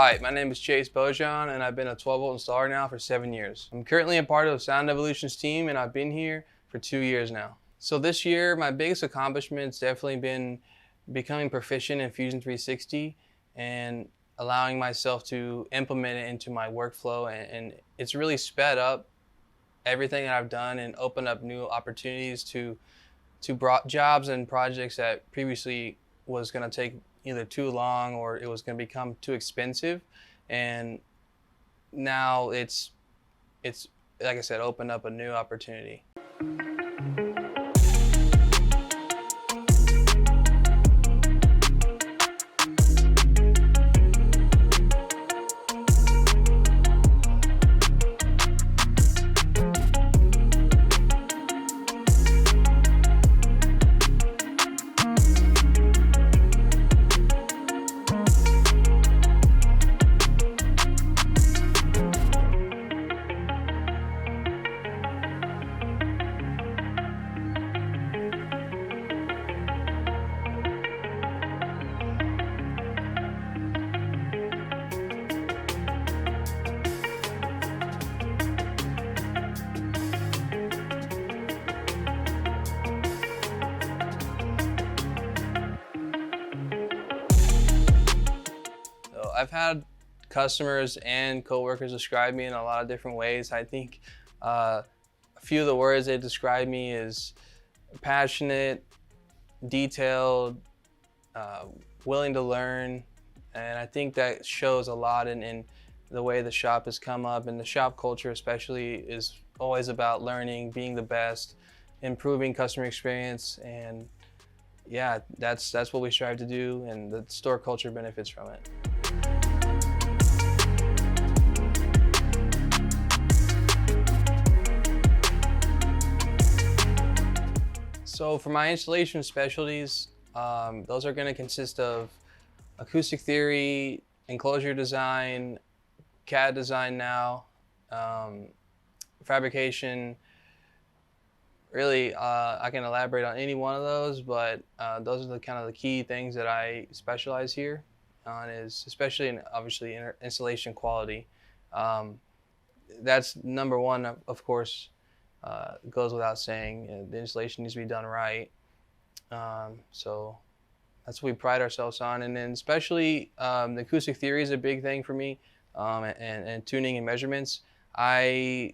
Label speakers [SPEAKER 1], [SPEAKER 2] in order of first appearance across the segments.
[SPEAKER 1] Hi, my name is Beaujean, and I've been a 12-volt installer now for 7 years. I'm currently a part of Sound Evolution's team, and I've been here for 2 years now. So this year, my biggest accomplishment's definitely been becoming proficient in Fusion 360 and allowing myself to implement it into my workflow, and it's really sped up everything that I've done and opened up new opportunities to jobs and projects that previously was going to take either too long or it was going to become too expensive. And now it's like I said, opened up a new opportunity. So I've had customers and coworkers describe me in a lot of different ways. I think a few of the words they describe me is passionate, detailed, willing to learn, and I think that shows a lot in the way the shop has come up, and the shop culture especially is always about learning, being the best, improving customer experience, and yeah, that's what we strive to do, and the store culture benefits from it. So for my installation specialties, those are going to consist of acoustic theory, enclosure design, CAD design now, fabrication. Really, I can elaborate on any one of those, but those are the kind of the key things that I specialize here on, is especially in obviously installation quality. That's number one, of course. Goes without saying. The installation needs to be done right. So that's what we pride ourselves on. And then especially the acoustic theory is a big thing for me, and tuning and measurements. I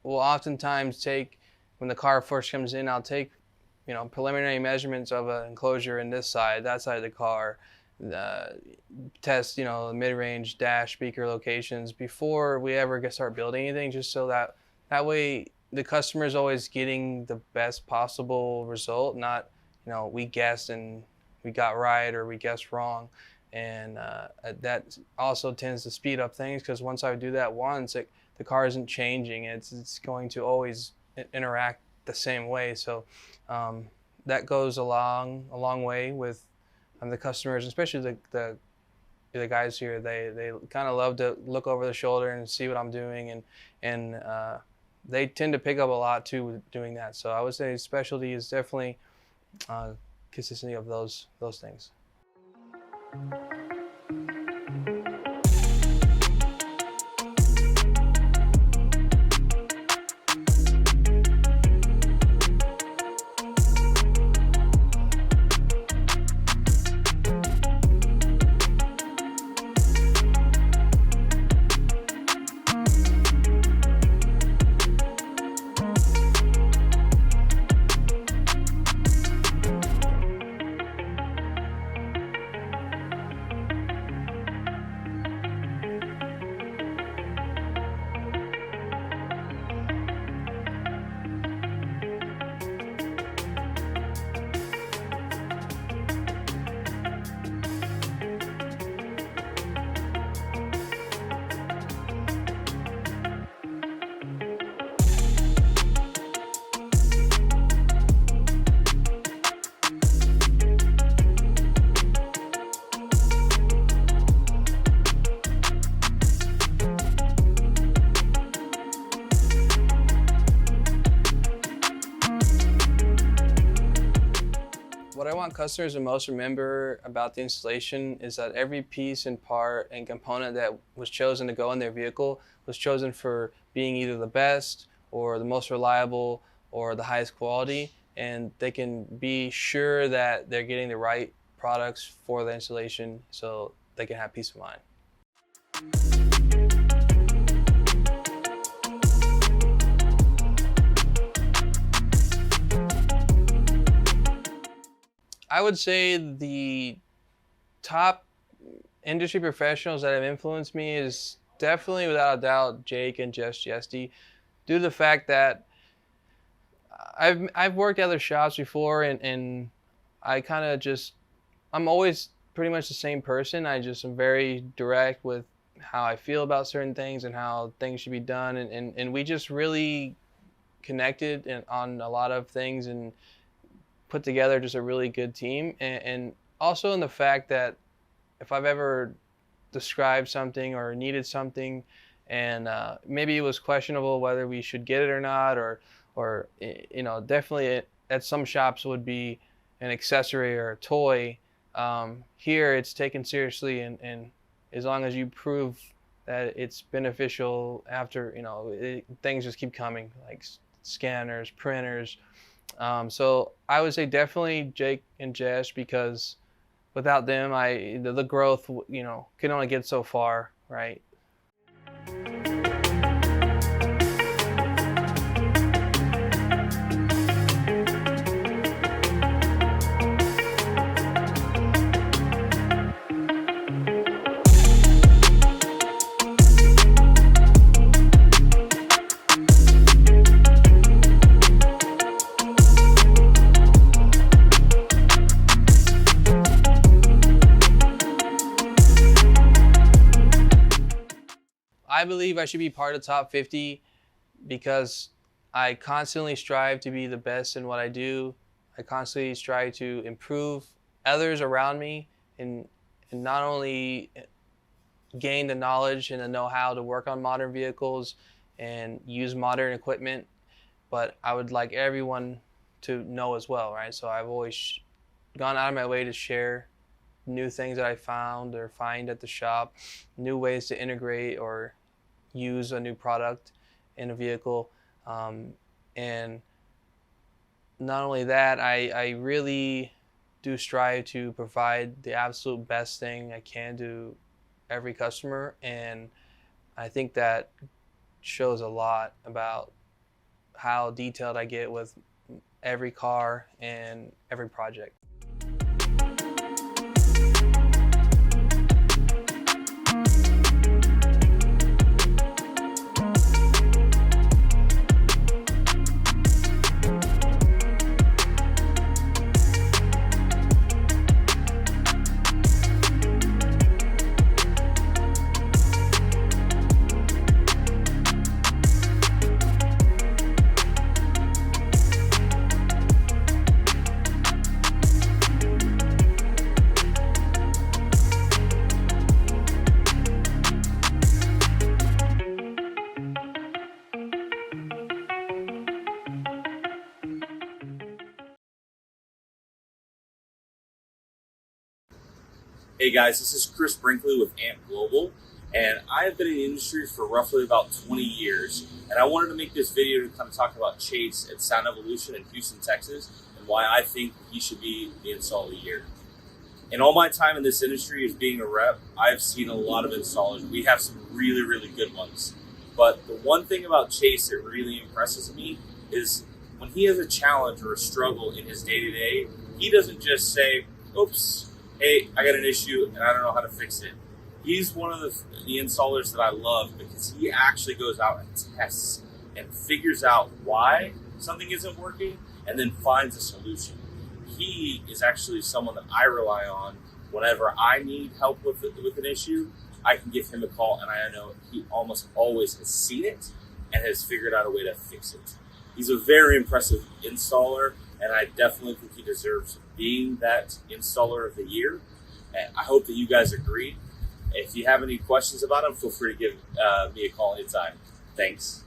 [SPEAKER 1] will oftentimes take, when the car first comes in, I'll take preliminary measurements of an enclosure in this side, that side of the car, test the mid-range dash speaker locations before we ever start building anything, just so that way the customer is always getting the best possible result, not we guessed and we got right or we guessed wrong. And that also tends to speed up things, because once I do that once, the car isn't changing. It's going to always interact the same way. So that goes a long way with the customers, especially the guys here. They kind of love to look over the shoulder and see what I'm doing, and they tend to pick up a lot too with doing that. So I would say specialty is definitely consistency of those things. I want customers to most remember about the installation is that every piece and part and component that was chosen to go in their vehicle was chosen for being either the best or the most reliable or the highest quality, and they can be sure that they're getting the right products for the installation so they can have peace of mind. I would say the top industry professionals that have influenced me is definitely, without a doubt, Jake and Jess Jesty, due to the fact that I've worked at other shops before, and I kind of just, I'm always pretty much the same person. I just am very direct with how I feel about certain things and how things should be done, and we just really connected on a lot of things and put together just a really good team. And also in the fact that if I've ever described something or needed something and maybe it was questionable whether we should get it or not, or you know, definitely at some shops would be an accessory or a toy. Here it's taken seriously, and as long as you prove that it's beneficial after, you know, things just keep coming, like scanners, printers. So I would say definitely Jake and Jess, because without them, the growth, you know, can only get so far, right? I believe I should be part of the top 50 because I constantly strive to be the best in what I do. I constantly strive to improve others around me, and not only gain the knowledge and the know-how to work on modern vehicles and use modern equipment, but I would like everyone to know as well, right? So I've always gone out of my way to share new things that I found or find at the shop, new ways to integrate or use a new product in a vehicle. And not only that, I really do strive to provide the absolute best thing I can to every customer, and I think that shows a lot about how detailed I get with every car and every project.
[SPEAKER 2] Hey guys, this is Chris Brinkley with AMP Global, and I have been in the industry for roughly about 20 years, and I wanted to make this video to kind of talk about Chase at Sound Evolution in Houston, Texas, and why I think he should be the install of the year. In all my time in this industry as being a rep, I've seen a lot of installers. We have some really, really good ones, but the one thing about Chase that really impresses me is when he has a challenge or a struggle in his day-to-day, he doesn't just say, oops, hey, I got an issue and I don't know how to fix it. He's one of the installers that I love because he actually goes out and tests and figures out why something isn't working and then finds a solution. He is actually someone that I rely on whenever I need help with an issue. I can give him a call, and I know he almost always has seen it and has figured out a way to fix it. He's a very impressive installer, and I definitely think he deserves being that installer of the year. And I hope that you guys agree. If you have any questions about him, feel free to give me a call anytime. Thanks.